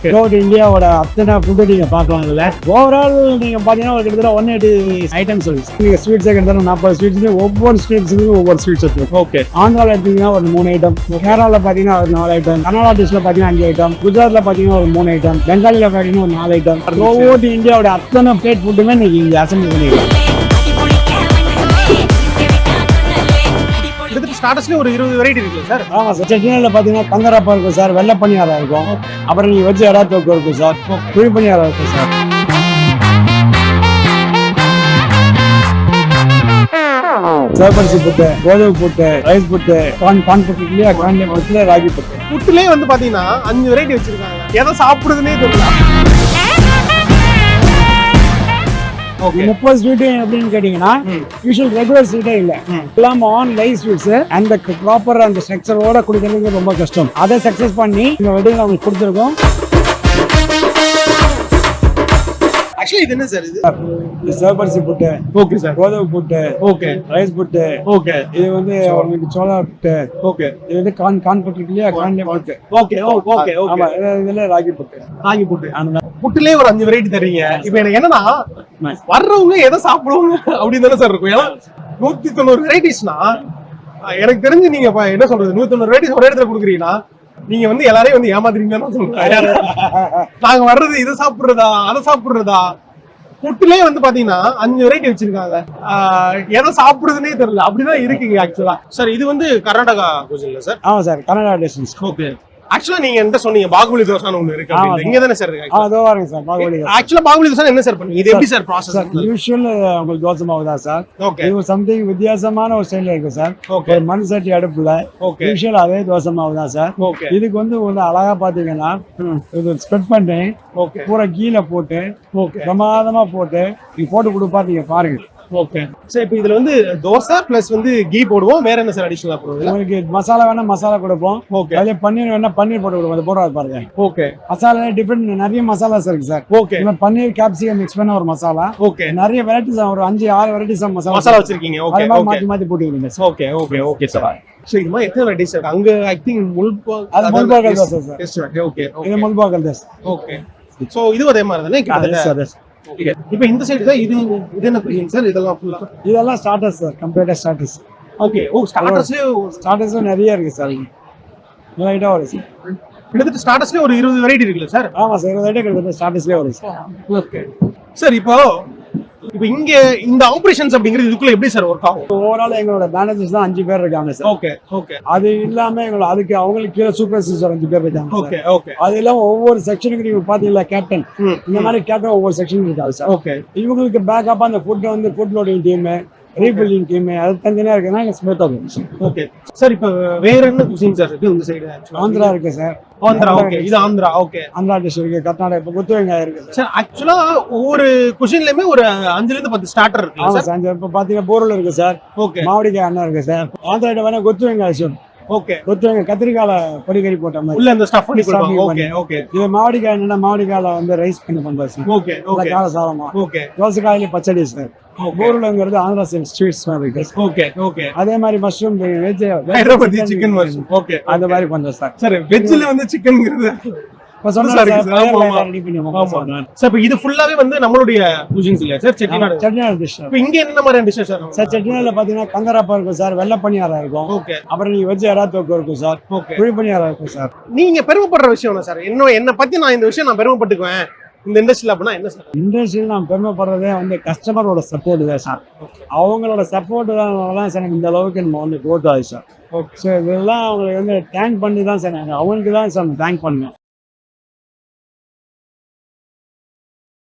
இந்தியாவோட அத்தனை ஃபுட்டு நீங்க பார்க்கலாம் இதுல. ஓவரால் நீங்க பாத்தீங்கன்னா ஒரு கிட்டத்தட்ட 180 ஐட்டம்ஸ் இருக்கு. நீங்க ஸ்வீட்ஸே கிட்டத்தட்ட 40 ஸ்வீட்ஸ், ஒவ்வொரு ஸ்வீட்ஸுக்கும் ஒவ்வொரு ஸ்வீட்ஸ் இருக்கு. ஓகே. ஆந்திராவில் எடுத்தீங்கன்னா ஒரு 3 ஐட்டம், கேரளாவில் பாத்தீங்கன்னா ஒரு 4 ஐட்டம், கர்நாடகா டிஷ்ல பாத்தீங்கன்னா 5 ஐட்டம், குஜராத்ல பாத்தீங்கன்னா ஒரு 3 ஐட்டம், பெங்காலில பாத்தீங்கன்னா ஒரு 4 ஐட்டம். ஒவ்வொரு இந்தியாவோட அத்தனை பிளேட் ஃபுட்டுமே நீங்க இங்க அசம்பிள் பண்ணிக்கலாம். ஸ்டார்டர்ஸ்ல ஒரு 20 வெரைட்டி இருக்கு சார். ஆமா சார். செட்டிநாடுல பாத்தீங்கன்னா கங்கரப்பா இருக்கும் சார், வெள்ளை பணியாரம் இருக்கும், அப்புறம் நீங்க வச்சு எடா தொக்கு இருக்கும் சார், குழி பணியாரம் இருக்கும் சார். சேப்பரிசி புட்டு, கோதுமை புட்டு, ரைஸ் புட்டு, கான் புட்டு இல்லையா, கான் புட்டுல ராகி புட்டு. புட்டுலயே வந்து பாத்தீங்கன்னா 5 வெரைட்டி வச்சிருக்காங்க. எதை சாப்பிடுறதுன்னே தெரியல. 30 ஸ்வீட் அப்படின்னு கேட்டீங்கன்னா யூஷுவல் ரெகுலர் ஸ்வீட்டே இல்ல, எல்லாம் ஆன் லைவ் ஸ்வீட்ஸ். அந்த ப்ராப்பர் அந்த ஸ்ட்ரக்சரோட குடிக்கிறதுக்கு ரொம்ப கஷ்டம். அதை சக்சஸ் பண்ணி இந்த வெட்டிங்ல அவங்களுக்கு கொடுத்துருக்கோம். ஆக்சுவலி இது என்ன சார்? இது சேப்பரிசி புட்டு, ஓகே சார், கோதுமை புட்டு, ஓகே, ரைஸ் புட்டு, ஓகே, இது வந்து உங்களுக்கு சோளா புட்டு, ஓகே, இது வந்து கான் புட்டு இல்லையா, கான் புட்டு, ஓகே, ஓகே, ஓகே, இதுல ராகி புட்டு, ராகி புட்டு. புட்டுலயே ஒரு 5 வெரைட்டி தர்றீங்க. இப்போ எனக்கு என்னன்னா, வர்றவங்க எதை சாப்பிடுவாங்க அப்படின்னு தானே சார் இருக்கும். ஏன்னா 190 வெரைட்டிஸ்னா எனக்கு தெரிஞ்சு நீங்க என்ன சொல்றது, 190 வெரைட்டிஸ் ஒரு இடத்துல கொடுக்குறீங்கன்னா நீங்க வந்து எல்லாரையும் வந்து ஏமாத்துறீங்கன்னு சொல்லுங்க. நாங்க வர்றது இதை சாப்பிடுறதா அதை சாப்பிடுறதா. புட்டுலயே வந்து பாத்தீங்கன்னா 5 வெரைட்டி வச்சிருக்காங்க. எதை சாப்பிடுறதுன்னே தெரியல, அப்படிதான் இருக்குங்க ஆக்சுவலா. சார் இது வந்து கர்நாடகா குஜின்ல சார். ஆமா சார், கர்நாடகா டிஷ். ஓகே. ஆக்சுவலா நீங்க என்ன சொன்னீங்க, பாகுபலி தோசான்னு ஒண்ணு இருக்கு அப்படின்னு. இங்க தானே சார் இருக்கு? அதோ வாங்க சார், பாகுபலி. ஆக்சுவலா பாகுபலி தோசை என்ன சார் பண்ணுவீங்க? இது எப்படி சார் ப்ராசஸ்? யூஷுவல் உங்களுக்கு தோசை மாவு தான் சார். ஓகே. இது சம்திங் வித்தியாசமான ஒரு ஸ்டைல்ல இருக்கு சார். ஓகே. ஒரு மண் சட்டி அடுப்புல யூஷுவல் அதே தோசை மாவு தான் சார். ஓகே. இதுக்கு வந்து அழகா பாத்தீங்கன்னா இது ஸ்ப்ரெட் பண்ணி பூரா கீழே போட்டு பிரமாதமா போட்டு நீங்க போட்டு கொடுப்பா, நீங்க பாருங்க. Okay sir. இப்போ இதுல வந்து தோசை பிளஸ் வந்து கீ போடுவோம். வேற என்ன சார் அடிஷனலா போடுவோம்? உங்களுக்கு மசாலா வேணா மசாலா கொடுப்போம். ஓகே. அதே பன்னீர் வேணா பன்னீர் போட்டு கொடுப்போம். அது போடுறது பாருங்க. ஓகே. மசாலா டிஃபரெண்ட் நிறைய மசாலாஸ் இருக்கு சார். ஓகே. பன்னீர் கேப்சிகம் மிக்ஸ் பண்ண ஒரு மசாலா. ஓகே. நிறைய வெரைட்டிஸ், ஒரு 5-6 வெரைட்டிஸ் மசாலா வச்சிருக்கீங்க. ஓகே. மாத்தி மாத்தி போட்டுக்கிறீங்க. Okay, okay, okay sir. So இது மாதிரி எத்தனை வெரைட்டிஸ் இருக்கு அங்க? ஐ திங்க் அது முல்பாகல் தோசை சார். ஓகே, இது முல்பாகல் தோசை. ஓகே. சோ இது அதே மாதிரி தானே கிட்டத்தட்ட. இப்போ இந்த சைடு தான் இது என்ன பிரியும் சார்? இதெல்லாம் ஸ்டார்டர்ஸ் சார், கம்ப்ளீட்டா ஸ்டார்டர்ஸ். ஓகே. ஸ்டார்டர்ஸ்ல நிறைய இருக்கு சார். ரைட்டா வரும் சார். கிட்டத்தட்ட ஸ்டார்டர்ஸ்ல ஒரு 20 வெரைட்டி இருக்குல்ல சார்? ஆமா சார், 20 வெரைட்டி கிட்டத்தட்ட ஸ்டார்டர்ஸ்லயே வரும் சார். Okay sir. இப்போ இங்க இந்த ஆபரேஷன்ஸ் அப்படிங்கிறது இதுக்குள்ள எப்படி சார் ஒர்க் ஆகும்? ஓவரால் எங்களோட மேனேஜர்ஸ் தான் 5 பேர் இருக்காங்க சார். Okay, okay. அது இல்லாம அதுக்கு அவங்களுக்கு கீழே சூப்பர்வைசர் 5 பேர் இருக்காங்க. Okay, okay. அது இல்லாம ஒவ்வொரு செக்ஷனுக்கு நீங்க பாத்தீங்களா கேப்டன், இந்த மாதிரி கேப்டன் ஒவ்வொரு செக்ஷன் இருக்காது சார். ஓகே. இவங்களுக்கு பேக்கப் அந்த food loading team, rebuilding team, அது தனியா இருக்குன்னா எங்க ஸ்மித் ஆகும். Okay sir. இப்போ வேற என்ன குசின் சார் இருக்கு இந்த சைடு? ஆந்திரா இருக்கு சார். ஆந்திரா. ஓகே. இது ஆந்திரா. ஓகே. ஆந்திரா டிஷ் இருக்கு, கர்நாடகா, இப்போ குத்து வெங்காயம் இருக்கு சார். ஆக்சுவலா ஒவ்வொரு குஷின்லயுமே ஒரு 5 ல இருந்து 10 ஸ்டார்டர் இருக்கு சார். இப்போ பாத்தீங்கன்னா போரல் இருக்கு சார். ஓகே. மாவடிக்காய் அண்ணா இருக்கு சார். ஆந்திரா வேணா குத்து வெங்காயம் சார். ஓகே. குத்து வெங்காயம் கத்திரிக்கால பொடிக்கறி போட்ட மாதிரி உள்ள அந்த ஸ்டஃப் பண்ணி கொடுப்பாங்க. Okay, okay. இது மாவடிக்காய் என்னன்னா மாவடிக்காயில வந்து ரைஸ் பண்ணி பண்றது சார். Okay, okay. கால சாதமா. ஓகே. தோசைக்காயில பச்சடி சார். போரலுங்கிறது ஆந்திரா ஸ்வீட்ஸ் மாதிரி இருக்கு. Okay, okay. அதே மாதிரி mushroom veg, Hyderabadi chicken mushroom. Okay. அந்த மாதிரி பண்றோம் சார். சார் வெஜ்ல வந்து சிக்கன்ங்கிறது இப்ப சொன்னா சார் ரெடி பண்ணி சார். இப்போ இது ஃபுல்லாவே வந்து நம்மளுடைய குசின்ஸ் இல்லையா சார்? செட்டிநாடு டிஷ். இப்போ இங்க என்ன மாதிரி டிஷ் சார்? சார் செட்டிநாடுல பாத்தீங்கன்னா கங்கரப்பா இருக்கும் சார், வெள்ளை பணியாரம் இருக்கும். ஓகே. அப்புறம் நீங்க வச்சு எடா தொக்கு இருக்கும் சார், குழி பணியாரம் இருக்கும் சார். நீங்க பெருமைப்படுற விஷயம் என்ன சார்? என்ன பத்தி நான் இந்த விஷயம் நான் பெருமைப்பட்டுக்குவேன் இந்த இண்டஸ்ட்ரியில அப்படின்னா என்ன சார்? இண்டஸ்ட்ரியில் நான் பெருமைப்படுறதே வந்து கஸ்டமரோட சப்போர்ட் தான் சார். அவங்களோட சப்போர்ட் தான் சார் இந்த அளவுக்கு நம்ம வந்து க்ரோத் ஆகுது சார். ஸோ இதெல்லாம் அவங்களுக்கு வந்து தேங்க் பண்ணி தான் சார், அவங்களுக்கு தான் சார் தேங்க் பண்ணுவேன்.